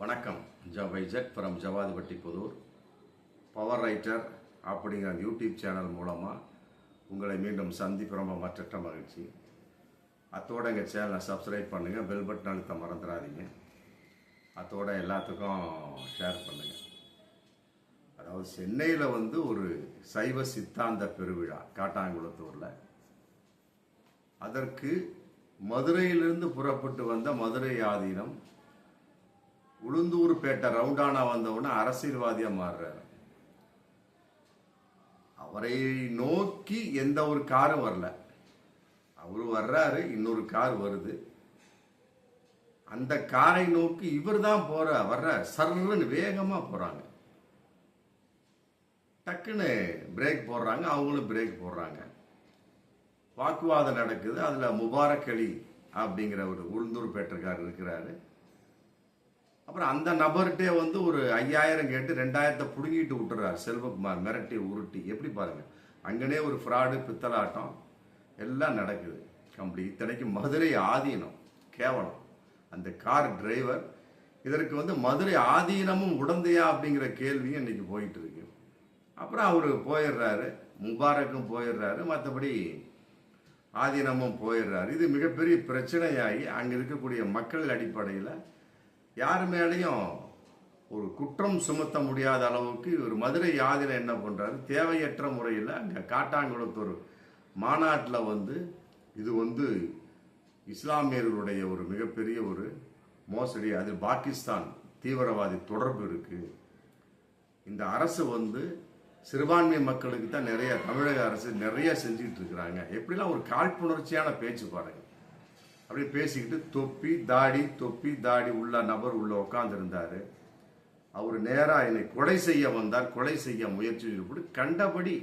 வணக்கம். வைஜக் from Javadupatti Pudur. Power writer அப்படிங்கிற YouTube channel மூலமாக உங்களை மீண்டும் சந்திப்பு ரொம்ப மற்ற மகிழ்ச்சி. அத்தோடு எங்கள் சேனலை சப்ஸ்கிரைப் பண்ணுங்கள், பெல் பட்டன் அழுத்த மறந்துடாதீங்க. அத்தோட எல்லாத்துக்கும் ஷேர் பண்ணுங்கள். அதாவது சென்னையில் ஒரு சைவ சித்தாந்த பெருவிழா காட்டாங்குளத்தூரில். அதற்கு மதுரையிலிருந்து புறப்பட்டு வந்த மதுரை ஆதீனம் உளுந்தூர்பேட்டை ரவுண்டானா வந்தவுடனே அரசியல்வாதியாக மாறுறாரு. அவரை நோக்கி எந்த ஒரு காரும் வரல. அவரு வர்றாரு, இன்னொரு கார் வருது. அந்த காரை நோக்கி இவர் தான் வர்ற சர்ன்னு வேகமா போறாங்க. டக்குன்னு பிரேக் போடுறாங்க, அவங்களும் பிரேக் போடுறாங்க. வாக்குவாதம் நடக்குது. அதுல முபாரக் அலி அப்படிங்கிற ஒரு உளுந்தூர்பேட்டைக்காரர் இருக்கிறாரு. அப்புறம் அந்த நபர்கிட்டே ஒரு 5000 கேட்டு 2000 புடுங்கிட்டு விட்டுறாரு செல்வகுமார், மிரட்டி உருட்டி. எப்படி பாருங்க, அங்கனே ஒரு ஃப்ராடு பித்தலாட்டம் எல்லாம் நடக்குது. கம்ப்ளீட். இத்தனைக்கு மதுரை ஆதீனம் கேவலம். அந்த கார் டிரைவர் இதற்கு மதுரை ஆதீனமும் உடந்தையா அப்படிங்கிற கேள்வியும் இன்னைக்கு போயிட்டு இருக்கு. அப்புறம் அவரு போயிடுறாரு, முபாரக்கும் போயிடுறாரு, மற்றபடி ஆதீனமும் போயிடுறாரு. இது மிகப்பெரிய பிரச்சனையாகி அங்க இருக்கக்கூடிய மக்கள் அடிப்படையில் யார் மேலேயும் ஒரு குற்றம் சுமத்த முடியாத அளவுக்கு ஒரு மதுரை ஆதீனம் என்ன பண்றாரு, தேவையற்ற முறையில் அங்கே காட்டாங்குளத்தூர் மாநாட்டில் இது இஸ்லாமியர்களுடைய ஒரு மிகப்பெரிய ஒரு மோசடி, அது பாகிஸ்தான் தீவிரவாதி தொடர்பு இருக்கு. இந்த அரசு சிறுபான்மை மக்களுக்கு தான் நிறைய, தமிழக அரசு நிறைய செஞ்சுட்டு இருக்கிறாங்க. எப்படிலாம் ஒரு காழ்ப்புணர்ச்சியான பேச்சு பாருங்க. அப்படி பேசிக்கிட்டு தொப்பி தாடி உள்ள நபர் உள்ள உட்கார்ந்து இருந்தாரு. அவர் நேரா என்னை கொலை செய்ய வந்தார், கொலை செய்ய முயற்சி கண்டபடி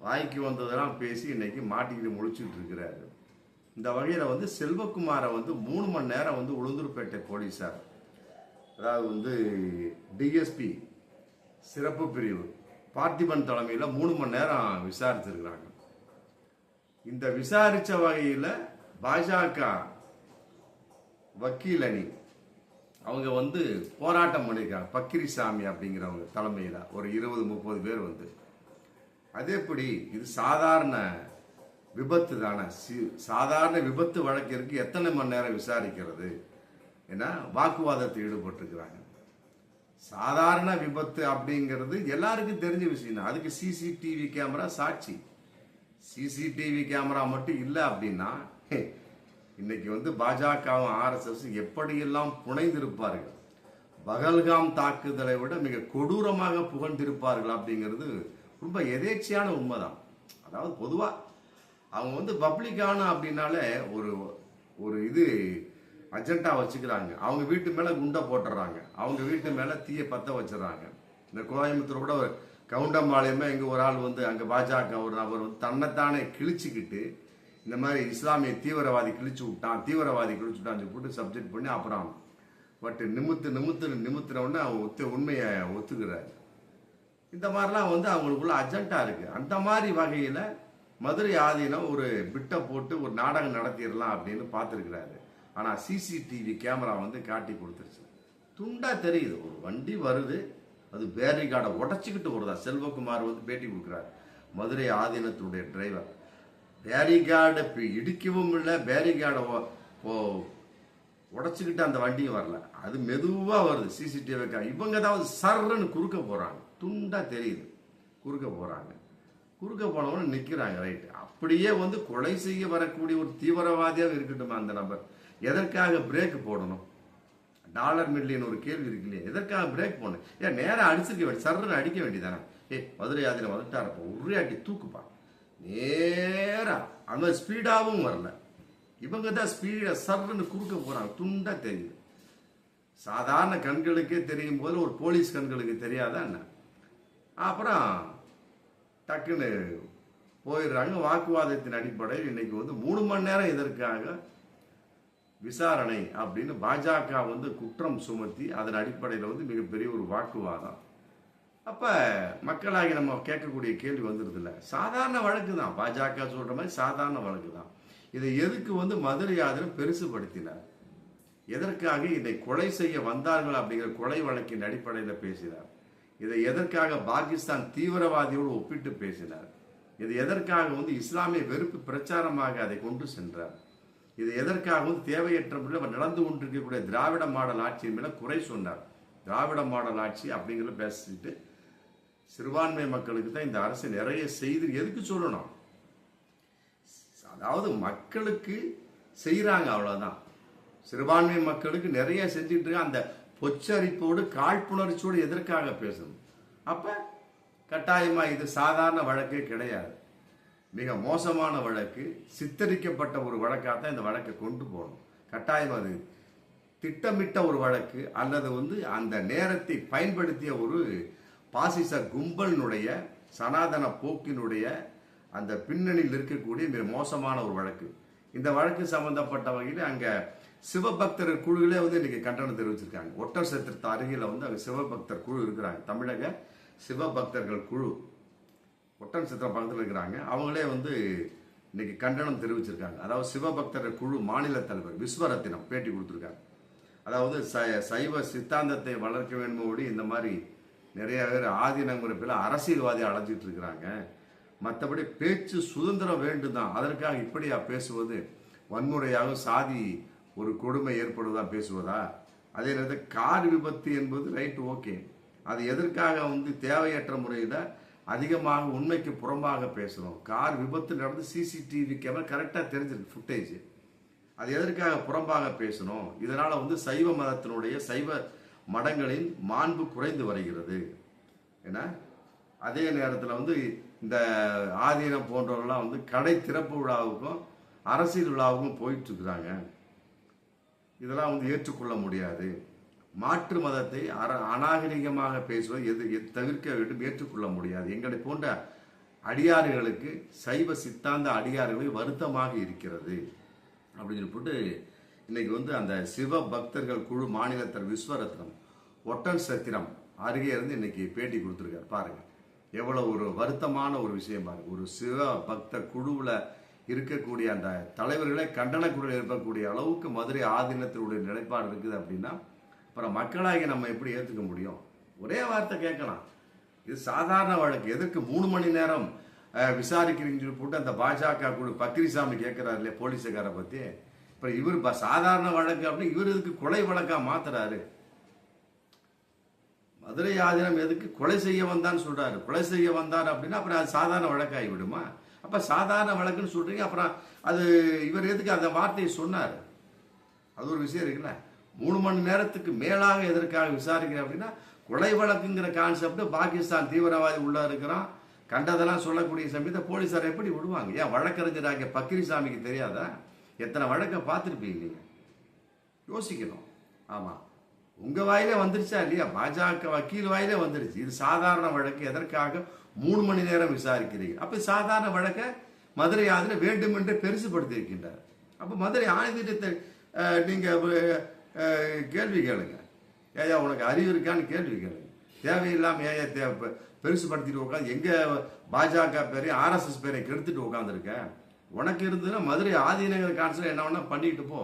வாய்க்கு வந்ததெல்லாம் பேசி இன்னைக்கு மாட்டிக்கிட்டு முழிச்சுட்டு இருக்கிறாரு. இந்த வகையில செல்வகுமாரை 3 மணி நேரம் உளுந்தூர்பேட்டை போலீசார், அதாவது டிஎஸ்பி சிறப்பு பிரிவு பார்த்திபன் தலைமையில் 3 மணி நேரம் விசாரிச்சிருக்கிறாங்க. இந்த விசாரிச்ச வகையில் பாஜக வக்கீல் அணி அவங்க போராட்டம் பண்ணிருக்காங்க. பக்கிரிசாமி அப்படிங்கிறவங்க தலைமையில் ஒரு 20-30 பேர் அதேபடி இது சாதாரண விபத்து தானே, சாதாரண விபத்து வழக்கிற்கு எத்தனை மணி நேரம் விசாரிக்கிறது? ஏன்னா வாக்குவாதத்தில் ஈடுபட்டிருக்கிறாங்க. சாதாரண விபத்து அப்படிங்கிறது எல்லாருக்கும் தெரிஞ்ச விஷயம் தான். அதுக்கு சிசிடிவி கேமரா சாட்சி. சிசிடிவி கேமரா மட்டும் இல்லை அப்படின்னா இன்னைக்கு பாஜகவும் RSS எப்படியெல்லாம் புனைந்திருப்பார்கள், பகல்காம் தாக்குதலை விட மிக கொடூரமாக புகழ்ந்திருப்பார்கள் அப்படிங்கிறது ரொம்ப எதேச்சியான உண்மைதான். அதாவது பொதுவா அவங்க பப்ளிக்கான அப்படின்னாலே ஒரு இது அஜெண்டா வச்சுக்கிறாங்க. அவங்க வீட்டு மேல குண்டை போட்டுறாங்க, அவங்க வீட்டு மேல தீய பத்த வச்சிடறாங்க. இந்த கோயம்புத்தூர் கூட கவுண்டம்பாளையமே இங்க ஒரு ஆள் அங்க பாஜக ஒரு நபர் தன்னைத்தானே கிழிச்சுக்கிட்டு இந்த மாதிரி இஸ்லாமிய தீவிரவாதி கிழிச்சு விட்டான்னு போட்டு சப்ஜெக்ட் பண்ணி அப்புறம் பட் நிமித்தின உடனே அவங்க உண்மையை ஒத்துக்கிறாரு. இந்த மாதிரிலாம் அவங்களுக்குள்ள அஜெண்டா இருக்கு. அந்த மாதிரி வகையில மதுரை ஆதீனம் ஒரு பிட்டை போட்டு ஒரு நாடகம் நடத்திடலாம் அப்படின்னு பார்த்துருக்கிறாரு. ஆனா சிசிடிவி கேமரா காட்டி கொடுத்துருச்சு. துண்டா தெரியுது, ஒரு வண்டி வருது, அது பேரிகார்டை உடச்சிக்கிட்டு வருதா. செல்வகுமார் பேட்டி கொடுக்குறாரு, மதுரை ஆதீனத்துடைய டிரைவர். பேரிகார்டை இடிக்கவும் இல்லை, பேரிகார்டை உடச்சிக்கிட்டு அந்த வண்டியும் வரல, அது மெதுவா வருது. சிசிடிவி இவங்க தான் சர்ன்னு குறுக்க போறாங்க. துண்டா தெரியுது குறுக்க போறாங்க. குறுக்க போனவன நிக்கிறாங்க. ரைட். அப்படியே கொலை செய்ய வரக்கூடிய ஒரு தீவிரவாதியாக இருக்கட்டும் அந்த நபர், எதற்காக பிரேக் போடணும்? டாலர் மில்லியன் ஒரு கேள்வி இருக்கு இல்லையா, எதற்காக பிரேக் போடணும்? ஏன் நேரம் அடிச்சிருக்க வேண்டிய, சர்ன்னு அடிக்க வேண்டியதானே? மதுரை ஆதீனம் வந்துட்டாரப்ப ஒரே அடி தூக்குப்பா, நேரா. அந்த ஸ்பீடாவும் வரல, இவங்க தான் ஸ்பீடா சர்ன்னு குறுக்க போறாங்க. துண்டா தெரியுது. சாதாரண கண்களுக்கே தெரியும் போது ஒரு போலீஸ் கண்களுக்கு தெரியாதா என்ன? அப்புறம் டக்குன்னு போயிடுறாங்க. வாக்குவாதத்தின் அடிப்படையில் இன்னைக்கு 3 மணி நேரம் இதற்காக விசாரணை அப்படின்னு பாஜக குற்றம் சுமத்தி அதன் அடிப்படையில் மிகப்பெரிய ஒரு வாக்குவாதம். அப்ப மக்களாகி நம்ம கேட்கக்கூடிய கேள்வி வந்துருது இல்ல, சாதாரண வழக்கு தான். பாஜக சொல்ற மாதிரி சாதாரண வழக்கு தான். இதை எதுக்கு மதுரை ஆதீனம் பெருசுபடுத்தினார்? எதற்காக இதை கொலை செய்ய வந்தார்கள் அப்படிங்கிற கொலை வழக்கின் அடிப்படையில் பேசினார். இதை எதற்காக பாகிஸ்தான் தீவிரவாதியோடு ஒப்பிட்டு பேசினார். இது எதற்காக இஸ்லாமிய வெறுப்பு பிரச்சாரமாக அதை கொண்டு சென்றார். இது எதற்காக தேவையற்ற நடந்து கொண்டிருக்கக்கூடிய திராவிட மாடல் ஆட்சியின் மேல குறை சொன்னார். திராவிட மாடல் ஆட்சி அப்படிங்கிறத பேசிட்டு சிறுபான்மை மக்களுக்கு தான் இந்த அரசு நிறைய செய்து எதுக்கு சொல்லணும்? அதாவது மக்களுக்கு செய்யறாங்க, அவ்வளவுதான். சிறுபான்மை மக்களுக்கு நிறைய செஞ்சுட்டு இருக்க அந்த பொச்சரிப்போடு காழ்ப்புணர்ச்சியோடு எதற்காக பேசணும்? அப்ப கட்டாயமா இது சாதாரண வழக்கே கிடையாது, மிக மோசமான வழக்கு, சித்தரிக்கப்பட்ட ஒரு வழக்காக இந்த வழக்கை கொண்டு போகணும். கட்டாயம் அது திட்டமிட்ட ஒரு வழக்கு அல்லது அந்த நேரத்தை பயன்படுத்திய ஒரு பாசிச கும்பலினுடைய சனாதன போக்கினுடைய அந்த பின்னணியில் இருக்கக்கூடிய மிக மோசமான ஒரு வழக்கு. இந்த வழக்கு சம்பந்தப்பட்ட வகையில் அங்க சிவபக்தர் குழுவிலே இன்னைக்கு கண்டனம் தெரிவிச்சிருக்காங்க. ஒட்டர் சத்திரத்து அருகில அங்க சிவபக்தர் குழு இருக்கிறாங்க. தமிழக சிவபக்தர்கள் குழு ஒட்டன் சித்திரம் பக்கத்தில் இருக்கிறாங்க. அவங்களே இன்னைக்கு கண்டனம் தெரிவிச்சிருக்காங்க. அதாவது சிவபக்தர் குழு மாநில தலைவர் விஸ்வரத்தினம் பேட்டி கொடுத்துருக்காங்க. அதாவது சைவ சித்தாந்தத்தை வளர்க்க வேண்டுமோடி இந்த மாதிரி நிறைய பேர் ஆதீனங்கிற பேர் அரசியல்வாதி அழைஞ்சிட்டு இருக்கிறாங்க. மற்றபடி பேச்சு சுதந்திரம் வேண்டும் தான், அதற்காக இப்படியா பேசுவது? வன்முறையாக சாதி ஒரு கொடுமை ஏற்படுவதா பேசுவதா? அதே நேரத்தில் கார் விபத்து என்பது ரைட், ஓகே, அது எதற்காக தேவையற்ற முறையில் அதிகமாக உண்மைக்கு புறம்பாக பேசணும்? கார் விபத்து நடந்து சிசிடிவி கேமரா கரெக்டாக தெரிஞ்சிருக்கு ஃபுட்டேஜ், அது எதற்காக புறம்பாக பேசணும்? இதனால சைவ மதத்தினுடைய சைவ மடங்களின் மாண்பு குறைந்து வருகிறது. ஏன்னா அதே நேரத்தில் இந்த ஆதீனம் போன்றவர்கள்லாம் கடை திறப்பு விழாவுக்கும் அரசியல் விழாவுக்கும் போயிட்டு இருக்கிறாங்க. இதெல்லாம் ஏற்றுக்கொள்ள முடியாது. மாற்று மதத்தை அநாகரிகமாக பேசுவது தவிர்க்க வேண்டும், ஏற்றுக்கொள்ள முடியாது. எங்களை போன்ற அடியாறுகளுக்கு, சைவ சித்தாந்த அடியாறுகளுக்கு வருத்தமாக இருக்கிறது அப்படின்னு போட்டு இன்னைக்கு அந்த சிவ பக்தர்கள் குழு மாநில தலைவர் விஸ்வரத்னம் ஒட்டன் சத்திரம் அருகே இருந்து இன்னைக்கு பேட்டி கொடுத்துருக்காரு. பாருங்க எவ்வளவு ஒரு வருத்தமான ஒரு விஷயம் பாருங்க. ஒரு சிவ பக்த குழுவில் இருக்கக்கூடிய அந்த தலைவர்களே கண்டன குழுவில் இருக்கக்கூடிய அளவுக்கு மதுரை ஆதீனத்தினுடைய நிலைப்பாடு இருக்குது அப்படின்னா அப்புறம் மக்களாகி நம்ம எப்படி ஏற்றுக்க முடியும்? ஒரே வார்த்தை கேட்கலாம், இது சாதாரண வழக்கு, எதற்கு 3 மணி நேரம் விசாரிக்கிறீங்கன்னு போட்டு அந்த பாஜக குழு பக்ரிசாமி கேட்கிறாரு இல்லையா போலீஸுக்காரை பத்தி. இப்ப இவர் சாதாரண வழக்கு அப்படின்னு இவர் எதுக்கு கொலை வழக்கா மாத்துறாரு? மதுரை ஆதீனம் எதுக்கு கொலை செய்ய வந்தான்னு சொல்றாரு? கொலை செய்ய வந்தார் அப்படின்னா அப்புறம் அது சாதாரண வழக்காகி விடுமா? அப்ப சாதாரண வழக்குன்னு சொல்றீங்க, அப்புறம் அது இவர் எதுக்கு அந்த வார்த்தையை சொன்னார்? அது ஒரு விஷயம் இருக்குல்ல. 3 மணி நேரத்துக்கு மேலாக எதற்காக விசாரிக்கிறேன் அப்படின்னா கொலை வழக்குங்கிற கான்செப்ட் பாகிஸ்தான் தீவிரவாதி உள்ள இருக்கிறான் கண்டதெல்லாம் சொல்லக்கூடிய சமயத்தை போலீஸார் எப்படி விடுவாங்க? ஏன் வழக்கறிஞராக பக்கிரிசாமிக்கு தெரியாதா? எத்தனை வழக்கை பார்த்துருப்பீங்க நீங்க, யோசிக்கணும். ஆமா, உங்க வாயிலே வந்துருச்சா இல்லையா? பாஜக வக்கீல் வாயிலே வந்துருச்சு. இது சாதாரண வழக்கு, எதற்காக 3 மணி நேரம் விசாரிக்கிறீங்க? அப்ப சாதாரண வழக்க மதுரை ஆதீனம் வேண்டும் என்று பெருசுபடுத்தி இருக்கின்றார். அப்ப மதுரை ஆதீனத்தை நீங்க கேள்வி கேளுங்க. ஏயா உனக்கு அறிவு இருக்கான்னு கேள்வி கேளுங்க. தேவையில்லாம ஏயா பெருசுபடுத்திட்டு உட்காந்து எங்க பாஜக பேரையும் RSS பேரையும் கெடுத்துட்டு உட்காந்துருக்க? உனக்கு இருந்ததுன்னா மதுரை ஆதீனங்கிற கான்செப்ட் என்ன வேணா பண்ணிட்டு போ.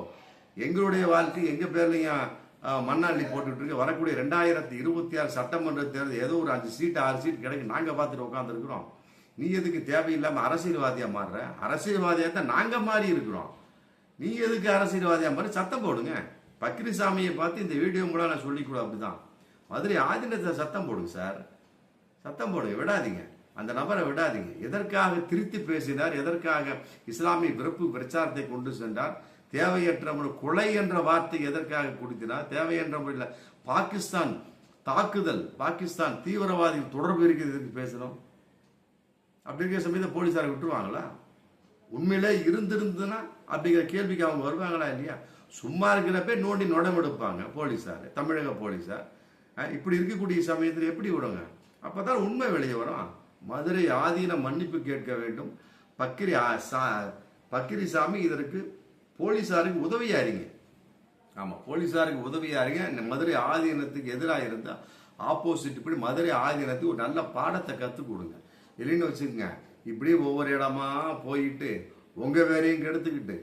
எங்களுடைய வாழ்க்கை எங்க பேர்லையும் மண்ணாள்ளி போட்டுட்டு இருக்கு. வரக்கூடிய 2026 சட்டமன்ற தேர்தல் ஏதோ ஒரு 5 சீட் 6 சீட் கிடைக்கும், நாங்க பார்த்துட்டு உட்காந்துருக்கிறோம். நீ எதுக்கு தேவையில்லாம அரசியல்வாதியா மாறுற? அரசியல்வாதியா தான் நாங்க மாறி இருக்கிறோம், நீ எதுக்கு அரசியல்வாதியா மாறி? சத்தம் போடுங்க. பக்ரிசாமியை பார்த்து இந்த வீடியோ கூட நான் சொல்லிக்கூட அப்படிதான். மதுரை ஆதீனத்தை சத்தம் போடுங்க சார், சத்தம் போடுங்க, விடாதீங்க, அந்த நபரை விடாதீங்க. எதற்காக திருத்தி பேசினார்? எதற்காக இஸ்லாமிய வெறுப்பு பிரச்சாரத்தை கொண்டு சென்றார்? தேவையற்ற கொலை என்ற வார்த்தை எதற்காக கொடுத்தினார்? தேவையற்ற முறையில் பாகிஸ்தான் தாக்குதல், பாகிஸ்தான் தீவிரவாதி தொடர்பு இருக்கிறது, எதுக்கு பேசணும்? அப்படி இருக்கிற சமயத்தை போலீஸாரை விட்டுருவாங்களா? உண்மையிலே இருந்திருந்ததுன்னா அப்படிங்கிற கேள்விக்கு அவங்க வருவாங்களா இல்லையா? சும்மா இருக்கிறப்ப நோண்டி நுடம் எடுப்பாங்க போலீஸார், தமிழக போலீஸார். இப்படி இருக்கக்கூடிய சமயத்தில் எப்படி விடுங்க? அப்பதான் உண்மை வெளியே வரும். மதுரை ஆதீனம் மன்னிப்பு கேட்க வேண்டும். பக்கிரிசாமி இதற்கு போலீஸாருக்கு உதவியாருங்க. ஆமா, போலீஸாருக்கு உதவியாருங்க. இந்த மதுரை ஆதீனத்துக்கு எதிராக இருந்தா ஆப்போசிட் இப்படி மதுரை ஆதீனத்துக்கு ஒரு நல்ல பாடத்தை கற்றுக் கொடுங்க. இல்லைன்னு வச்சுக்கோங்க, இப்படி ஒவ்வொரு இடமா போயிட்டு உங்க பேரையும் கெடுத்துக்கிட்டு,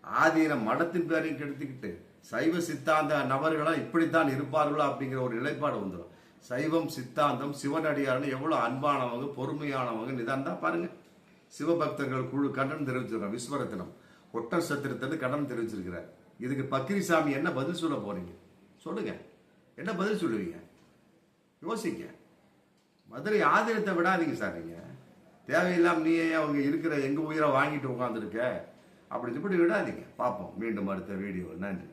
ஆதீன மடத்தின் பேரையும் கெடுத்துக்கிட்டு, சைவ சித்தாந்த நபர்களாக இப்படித்தான் இருப்பார்களோ அப்படிங்கிற ஒரு நிலைப்பாடு வந்துடும். சைவம் சித்தாந்தம் சிவனடியார்னு எவ்வளோ அன்பானவங்க, பொறுமையானவங்க, நிதானம் தான் பாருங்க. சிவபக்தர்கள் குழு கண்டனம் தெரிவிச்சிருக்காங்க. விஸ்வரத்னம் ஒட்டர் சத்திரத்திலிருந்து கண்டனம் தெரிவிச்சிருக்கிறார். இதுக்கு பக்கிரிசாமி என்ன பதில் சொல்ல போறீங்க? சொல்லுங்க, என்ன பதில் சொல்லுவீங்க? யோசிங்க. மதுரை ஆதீனத்தை விடாதீங்க சார். நீங்க தேவையில்லாம நீ அவங்க இருக்கிற எங்க உயிரை வாங்கிட்டு உட்காந்துருக்க அப்படி இப்படி விடாதீங்க. பார்ப்போம் மீண்டும் அடுத்த வீடியோ. நன்றி.